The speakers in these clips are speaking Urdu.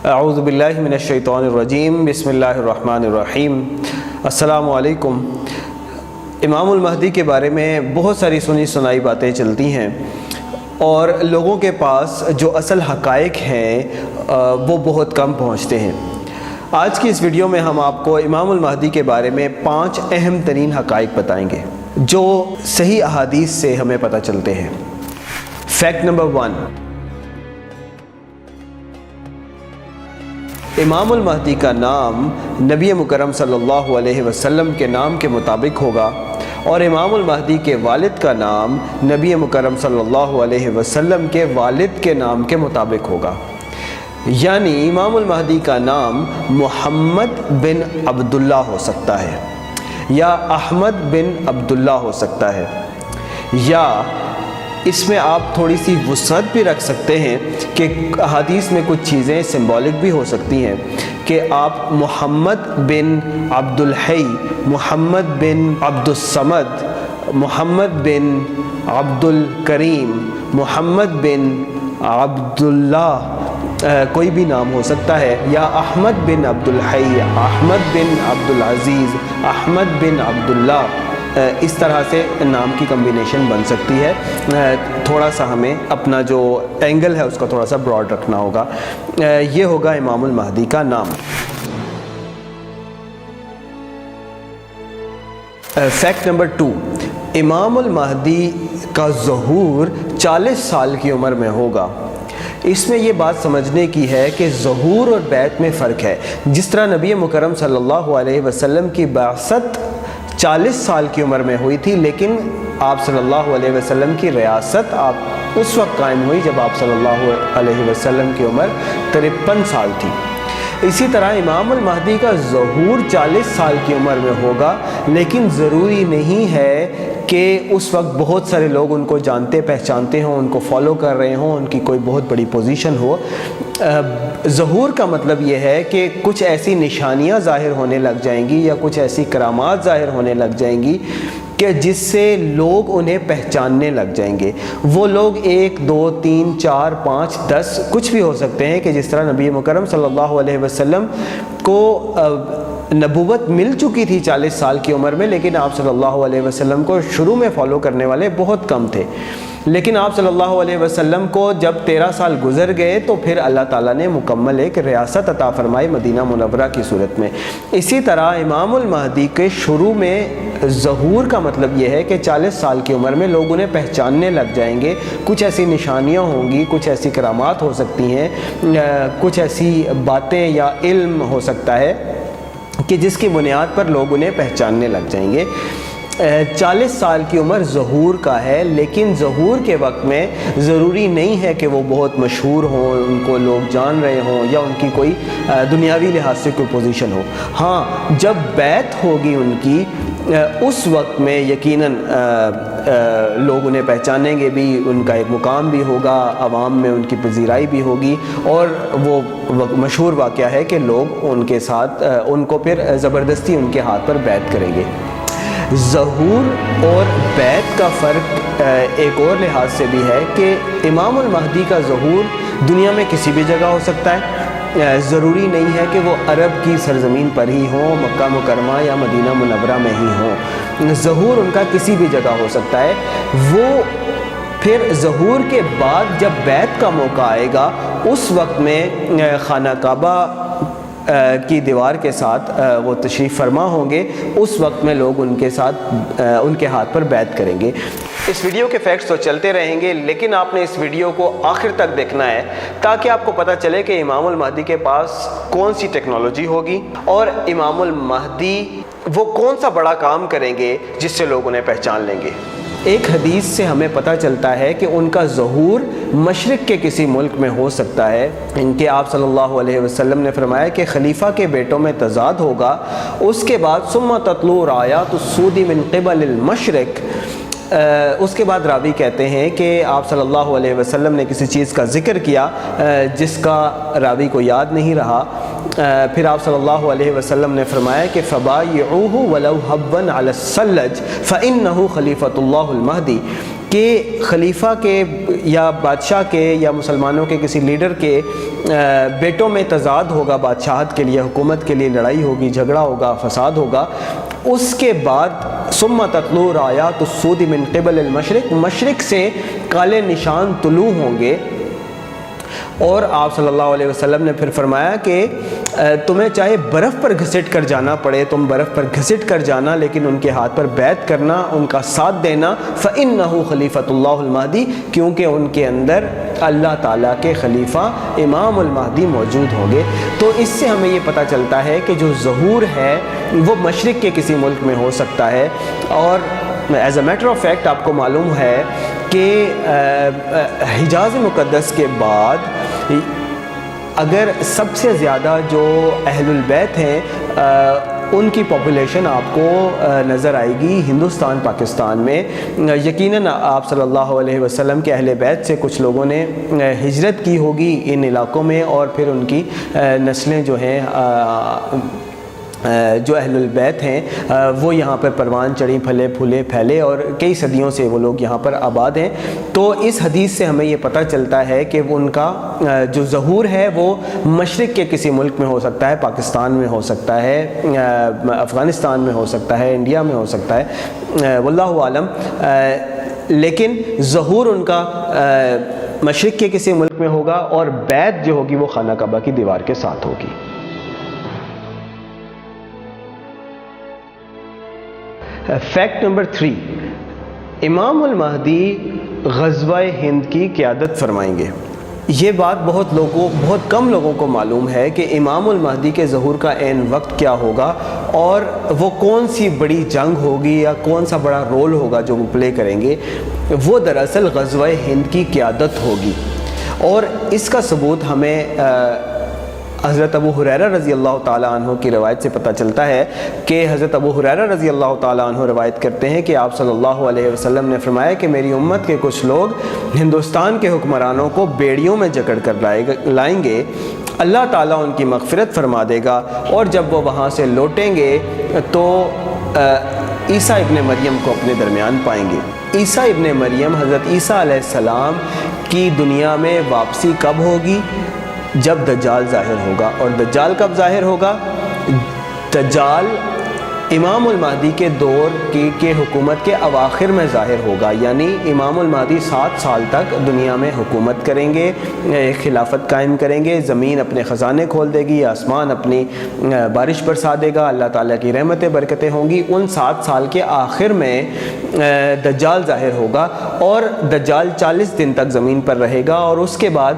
اعوذ باللہ من الشیطان الرجیم، بسم اللہ الرحمن الرحیم۔ السلام علیکم۔ امام المہدی کے بارے میں بہت ساری سنی سنائی باتیں چلتی ہیں اور لوگوں کے پاس جو اصل حقائق ہیں وہ بہت کم پہنچتے ہیں۔ آج کی اس ویڈیو میں ہم آپ کو امام المہدی کے بارے میں 5 اہم ترین حقائق بتائیں گے جو صحیح احادیث سے ہمیں پتہ چلتے ہیں۔ فیکٹ نمبر 1، امام المہدی کا نام نبی مکرم صلی اللہ علیہ وسلم کے نام کے مطابق ہوگا اور امام المہدی کے والد کا نام نبی مکرم صلی اللہ علیہ وسلم کے والد کے نام کے مطابق ہوگا۔ یعنی امام المہدی کا نام محمد بن عبداللہ ہو سکتا ہے یا احمد بن عبداللہ ہو سکتا ہے، یا اس میں آپ تھوڑی سی وسعت بھی رکھ سکتے ہیں کہ احادیث میں کچھ چیزیں سمبولک بھی ہو سکتی ہیں کہ آپ محمد بن عبد الحی، محمد بن عبد الصمد، محمد بن عبد الکریم، محمد بن عبداللہ، کوئی بھی نام ہو سکتا ہے، یا احمد بن عبد الحی، احمد بن عبد العزیز، احمد بن عبداللہ، اس طرح سے نام کی کمبینیشن بن سکتی ہے۔ تھوڑا سا ہمیں اپنا جو اینگل ہے اس کا تھوڑا سا براڈ رکھنا ہوگا۔ یہ ہوگا امام المہدی کا نام۔ فیکٹ نمبر 2، امام المہدی کا ظہور 40 سال کی عمر میں ہوگا۔ اس میں یہ بات سمجھنے کی ہے کہ ظہور اور بیعت میں فرق ہے۔ جس طرح نبی مکرم صلی اللہ علیہ وسلم کی بعثت 40 سال کی عمر میں ہوئی تھی، لیکن آپ صلی اللہ علیہ وسلم کی ریاست آپ اس وقت قائم ہوئی جب آپ صلی اللہ علیہ وسلم کی عمر 53 سال تھی۔ اسی طرح امام المہدی کا ظہور 40 سال کی عمر میں ہوگا، لیکن ضروری نہیں ہے کہ اس وقت بہت سارے لوگ ان کو جانتے پہچانتے ہوں، ان کو فالو کر رہے ہوں، ان کی کوئی بہت بڑی پوزیشن ہو۔ ظہور کا مطلب یہ ہے کہ کچھ ایسی نشانیاں ظاہر ہونے لگ جائیں گی یا کچھ ایسی کرامات ظاہر ہونے لگ جائیں گی کہ جس سے لوگ انہیں پہچاننے لگ جائیں گے۔ وہ لوگ 1 2 3 4 5 10 کچھ بھی ہو سکتے ہیں، کہ جس طرح نبی مکرم صلی اللہ علیہ وسلم کو نبوت مل چکی تھی 40 سال کی عمر میں، لیکن آپ صلی اللہ علیہ وسلم کو شروع میں فالو کرنے والے بہت کم تھے۔ لیکن آپ صلی اللہ علیہ وسلم کو جب 13 سال گزر گئے تو پھر اللہ تعالیٰ نے مکمل ایک ریاست عطا فرمائی مدینہ منورہ کی صورت میں۔ اسی طرح امام المہدی کے شروع میں ظہور کا مطلب یہ ہے کہ 40 سال کی عمر میں لوگ انہیں پہچاننے لگ جائیں گے، کچھ ایسی نشانیاں ہوں گی، کچھ ایسی کرامات ہو سکتی ہیں، کچھ ایسی باتیں یا علم ہو سکتا ہے کہ جس کی بنیاد پر لوگ انہیں پہچاننے لگ جائیں گے۔ 40 سال کی عمر ظہور کا ہے، لیکن ظہور کے وقت میں ضروری نہیں ہے کہ وہ بہت مشہور ہوں، ان کو لوگ جان رہے ہوں یا ان کی کوئی دنیاوی لحاظ سے کوئی پوزیشن ہو۔ ہاں، جب بیعت ہوگی ان کی اس وقت میں یقیناً لوگ انہیں پہچانیں گے بھی، ان کا ایک مقام بھی ہوگا، عوام میں ان کی پذیرائی بھی ہوگی، اور وہ مشہور واقعہ ہے کہ لوگ ان کے ساتھ ان کو پھر زبردستی ان کے ہاتھ پر بیعت کریں گے۔ ظہور اور بیعت کا فرق ایک اور لحاظ سے بھی ہے کہ امام المہدی کا ظہور دنیا میں کسی بھی جگہ ہو سکتا ہے، ضروری نہیں ہے کہ وہ عرب کی سرزمین پر ہی ہوں، مکہ مکرمہ یا مدینہ منورہ میں ہی ہوں۔ ظہور ان کا کسی بھی جگہ ہو سکتا ہے۔ وہ پھر ظہور کے بعد جب بیعت کا موقع آئے گا اس وقت میں خانہ کعبہ کی دیوار کے ساتھ وہ تشریف فرما ہوں گے، اس وقت میں لوگ ان کے ساتھ ان کے ہاتھ پر بیعت کریں گے۔ اس ویڈیو کے فیکٹس تو چلتے رہیں گے، لیکن آپ نے اس ویڈیو کو آخر تک دیکھنا ہے تاکہ آپ کو پتہ چلے کہ امام المہدی کے پاس کون سی ٹیکنالوجی ہوگی اور امام المہدی وہ کون سا بڑا کام کریں گے جس سے لوگ انہیں پہچان لیں گے۔ ایک حدیث سے ہمیں پتہ چلتا ہے کہ ان کا ظہور مشرق کے کسی ملک میں ہو سکتا ہے۔ ان کے آپ صلی اللہ علیہ وسلم نے فرمایا کہ خلیفہ کے بیٹوں میں تضاد ہوگا، اس کے بعد ثم تطلع رایات السود من قبل المشرق۔ اس کے بعد راوی کہتے ہیں کہ آپ صلی اللہ علیہ وسلم نے کسی چیز کا ذکر کیا جس کا راوی کو یاد نہیں رہا، پھر آپ صلی اللہ علیہ وسلم نے فرمایا کہ فبایعوہ ولو حبا علی الثلج فإنہ خلیفۃ اللہ المہدی، کہ خلیفہ کے یا بادشاہ کے یا مسلمانوں کے کسی لیڈر کے بیٹوں میں تضاد ہوگا، بادشاہت کے لیے، حکومت کے لیے لڑائی ہوگی، جھگڑا ہوگا، فساد ہوگا، اس کے بعد ثم تطلع رایات السود من قبل المشرق، مشرق سے کالے نشان طلوع ہوں گے۔ اور آپ صلی اللہ علیہ وسلم نے پھر فرمایا کہ تمہیں چاہے برف پر گھسٹ کر جانا پڑے، تم برف پر گھسٹ کر جانا، لیکن ان کے ہاتھ پر بیعت کرنا، ان کا ساتھ دینا، فإنہ خلیفۃ اللہ المہدی، کیونکہ ان کے اندر اللہ تعالیٰ کے خلیفہ امام المہدی موجود ہوں گے۔ تو اس سے ہمیں یہ پتہ چلتا ہے کہ جو ظہور ہے وہ مشرق کے کسی ملک میں ہو سکتا ہے، اور as a matter of fact آپ کو معلوم ہے کہ حجاز مقدس کے بعد اگر سب سے زیادہ جو اہل البیت ہیں ان کی پاپولیشن آپ کو نظر آئے گی ہندوستان پاکستان میں۔ یقیناً آپ صلی اللہ علیہ وسلم کے اہل بیت سے کچھ لوگوں نے ہجرت کی ہوگی ان علاقوں میں، اور پھر ان کی نسلیں جو ہیں جو اہل البیت ہیں وہ یہاں پر پروان چڑھی، پھلے پھولے پھیلے، اور کئی صدیوں سے وہ لوگ یہاں پر آباد ہیں۔ تو اس حدیث سے ہمیں یہ پتہ چلتا ہے کہ ان کا جو ظہور ہے وہ مشرق کے کسی ملک میں ہو سکتا ہے، پاکستان میں ہو سکتا ہے، افغانستان میں ہو سکتا ہے، انڈیا میں ہو سکتا ہے، واللہ عالم، لیکن ظہور ان کا مشرق کے کسی ملک میں ہوگا، اور بیعت جو ہوگی وہ خانہ کعبہ کی دیوار کے ساتھ ہوگی۔ فیکٹ نمبر 3، امام المہدی غزوہ ہند کی قیادت فرمائیں گے۔ یہ بات بہت کم لوگوں کو معلوم ہے کہ امام المہدی کے ظہور کا عین وقت کیا ہوگا، اور وہ کون سی بڑی جنگ ہوگی یا کون سا بڑا رول ہوگا جو وہ پلے کریں گے۔ وہ دراصل غزوہ ہند کی قیادت ہوگی، اور اس کا ثبوت ہمیں حضرت ابو ہریرہ رضی اللہ تعالیٰ عنہ کی روایت سے پتہ چلتا ہے کہ حضرت ابو ہریرہ رضی اللہ تعالیٰ عنہ روایت کرتے ہیں کہ آپ صلی اللہ علیہ وسلم نے فرمایا کہ میری امت کے کچھ لوگ ہندوستان کے حکمرانوں کو بیڑیوں میں جکڑ کر لائیں گے، اللہ تعالیٰ ان کی مغفرت فرما دے گا، اور جب وہ وہاں سے لوٹیں گے تو عیسیٰ ابن مریم کو اپنے درمیان پائیں گے۔ عیسیٰ ابن مریم، حضرت عیسیٰ علیہ السلام کی دنیا میں واپسی کب ہوگی؟ جب دجال ظاہر ہوگا۔ اور دجال کب ظاہر ہوگا؟ دجال امام المہدی کے دور کی حکومت کے اواخر میں ظاہر ہوگا، یعنی امام المہدی 7 سال تک دنیا میں حکومت کریں گے، خلافت قائم کریں گے، زمین اپنے خزانے کھول دے گی، آسمان اپنی بارش برسا دے گا، اللہ تعالیٰ کی رحمتیں برکتیں ہوں گی۔ ان 7 سال کے آخر میں دجال ظاہر ہوگا، اور دجال 40 دن تک زمین پر رہے گا، اور اس کے بعد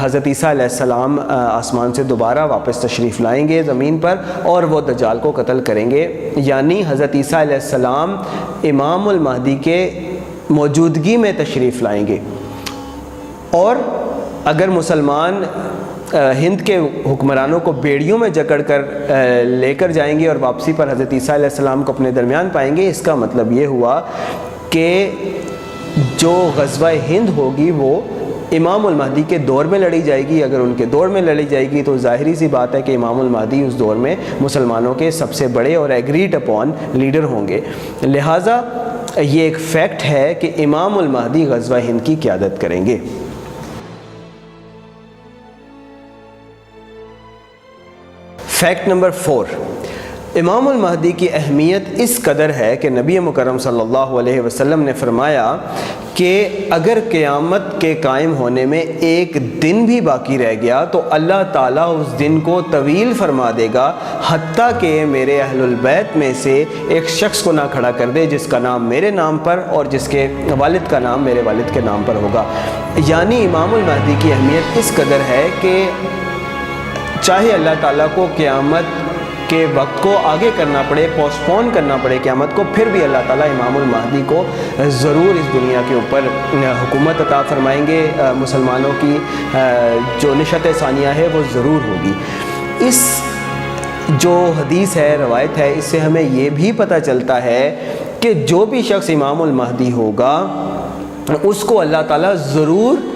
حضرت عیسیٰ علیہ السلام آسمان سے دوبارہ واپس تشریف لائیں گے زمین پر، اور وہ دجال کو قتل کریں گے۔ یعنی حضرت عیسیٰ علیہ السلام امام المہدی کے موجودگی میں تشریف لائیں گے، اور اگر مسلمان ہند کے حکمرانوں کو بیڑیوں میں جکڑ کر لے کر جائیں گے اور واپسی پر حضرت عیسیٰ علیہ السلام کو اپنے درمیان پائیں گے، اس کا مطلب یہ ہوا کہ جو غزوہ ہند ہوگی وہ امام المہدی کے دور میں لڑی جائے گی۔ اگر ان کے دور میں لڑی جائے گی تو ظاہری سی بات ہے کہ امام المہدی اس دور میں مسلمانوں کے سب سے بڑے اور ایگریڈ اپون لیڈر ہوں گے، لہٰذا یہ ایک فیکٹ ہے کہ امام المہدی غزوہ ہند کی قیادت کریں گے۔ فیکٹ نمبر 4، امام المہدی کی اہمیت اس قدر ہے کہ نبی مکرم صلی اللہ علیہ وسلم نے فرمایا کہ اگر قیامت کے قائم ہونے میں ایک دن بھی باقی رہ گیا تو اللہ تعالیٰ اس دن کو طویل فرما دے گا، حتیٰ کہ میرے اہل البیت میں سے ایک شخص کو نہ کھڑا کر دے جس کا نام میرے نام پر اور جس کے والد کا نام میرے والد کے نام پر ہوگا۔ یعنی امام المہدی کی اہمیت اس قدر ہے کہ چاہے اللہ تعالیٰ کو قیامت کے وقت کو آگے کرنا پڑے، پوسٹ پون کرنا پڑے قیامت کو، پھر بھی اللہ تعالیٰ امام المہدی کو ضرور اس دنیا کے اوپر حکومت عطا فرمائیں گے، مسلمانوں کی جو نشت ثانیہ ہے وہ ضرور ہوگی۔ اس جو حدیث ہے، روایت ہے، اس سے ہمیں یہ بھی پتہ چلتا ہے کہ جو بھی شخص امام المہدی ہوگا اس کو اللہ تعالیٰ ضرور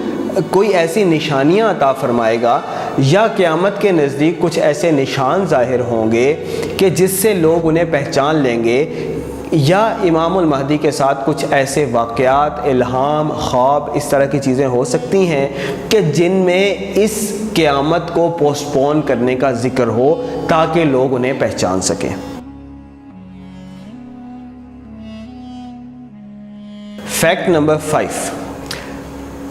کوئی ایسی نشانیاں عطا فرمائے گا، یا قیامت کے نزدیک کچھ ایسے نشان ظاہر ہوں گے کہ جس سے لوگ انہیں پہچان لیں گے یا امام المہدی کے ساتھ کچھ ایسے واقعات، الہام، خواب، اس طرح کی چیزیں ہو سکتی ہیں کہ جن میں اس قیامت کو پوسٹ پون کرنے کا ذکر ہو تاکہ لوگ انہیں پہچان سکیں۔ فیکٹ نمبر 5،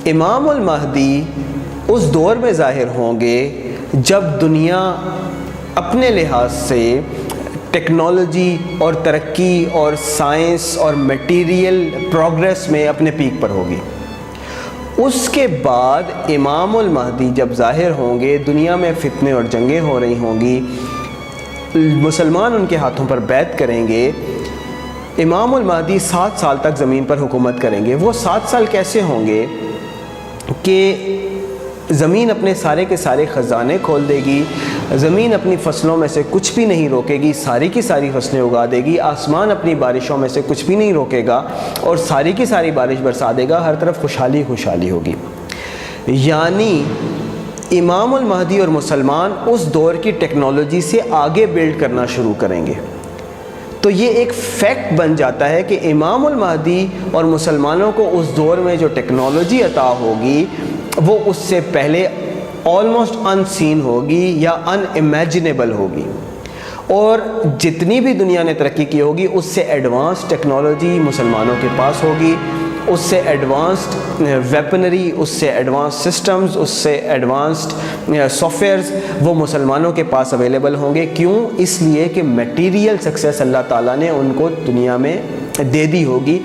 امام المہدی اس دور میں ظاہر ہوں گے جب دنیا اپنے لحاظ سے ٹیکنالوجی اور ترقی اور سائنس اور میٹیریل پروگریس میں اپنے پیک پر ہوگی۔ اس کے بعد امام المہدی جب ظاہر ہوں گے، دنیا میں فتنے اور جنگیں ہو رہی ہوں گی، مسلمان ان کے ہاتھوں پر بیعت کریں گے، امام المہدی 7 سال تک زمین پر حکومت کریں گے۔ وہ 7 سال کیسے ہوں گے کہ زمین اپنے سارے کے سارے خزانے کھول دے گی، زمین اپنی فصلوں میں سے کچھ بھی نہیں روکے گی، ساری کی ساری فصلیں اگا دے گی، آسمان اپنی بارشوں میں سے کچھ بھی نہیں روکے گا اور ساری کی ساری بارش برسا دے گا، ہر طرف خوشحالی خوشحالی ہوگی۔ یعنی امام المہدی اور مسلمان اس دور کی ٹیکنالوجی سے آگے بلڈ کرنا شروع کریں گے۔ تو یہ ایک فیکٹ بن جاتا ہے کہ امام المہدی اور مسلمانوں کو اس دور میں جو ٹیکنالوجی عطا ہوگی وہ اس سے پہلے آلموسٹ ان سین ہوگی یا ان امیجنیبل ہوگی، اور جتنی بھی دنیا نے ترقی کی ہوگی اس سے ایڈوانس ٹیکنالوجی مسلمانوں کے پاس ہوگی، اس سے ایڈوانسڈ ویپنری، اس سے ایڈوانس سسٹمز، اس سے ایڈوانسڈ سافٹ ویئرز وہ مسلمانوں کے پاس اویلیبل ہوں گے۔ کیوں؟ اس لیے کہ میٹیریل سکسیس اللہ تعالیٰ نے ان کو دنیا میں دے دی ہوگی،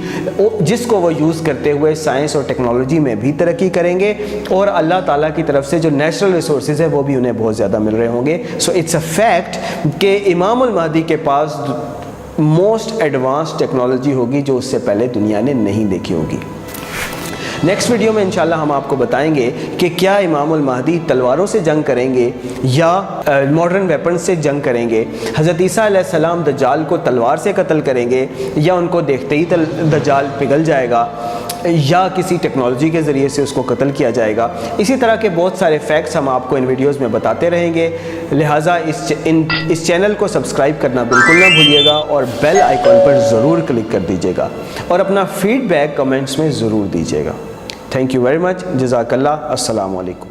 جس کو وہ یوز کرتے ہوئے سائنس اور ٹیکنالوجی میں بھی ترقی کریں گے، اور اللہ تعالیٰ کی طرف سے جو نیچرل ریسورسز ہیں وہ بھی انہیں بہت زیادہ مل رہے ہوں گے۔ سو اٹس اے فیکٹ کہ امام المہدی کے پاس موسٹ ایڈوانس ٹیکنالوجی ہوگی جو اس سے پہلے دنیا نے نہیں دیکھی ہوگی۔ نیکسٹ ویڈیو میں انشاءاللہ ہم آپ کو بتائیں گے کہ کیا امام المہدی تلواروں سے جنگ کریں گے یا ماڈرن ویپن سے جنگ کریں گے، حضرت عیسیٰ علیہ السلام دجال کو تلوار سے قتل کریں گے یا ان کو دیکھتے ہی دجال پگھل جائے گا یا کسی ٹیکنالوجی کے ذریعے سے اس کو قتل کیا جائے گا۔ اسی طرح کے بہت سارے فیکٹس ہم آپ کو ان ویڈیوز میں بتاتے رہیں گے، لہٰذا اس چینل کو سبسکرائب کرنا بالکل نہ بھولیے گا اور بیل آئیکن پر ضرور کلک کر دیجیے گا، اور اپنا فیڈ بیک کمنٹس میں ضرور دیجیے گا۔ تھینک یو ویری مچ، جزاک اللہ، السلام علیکم۔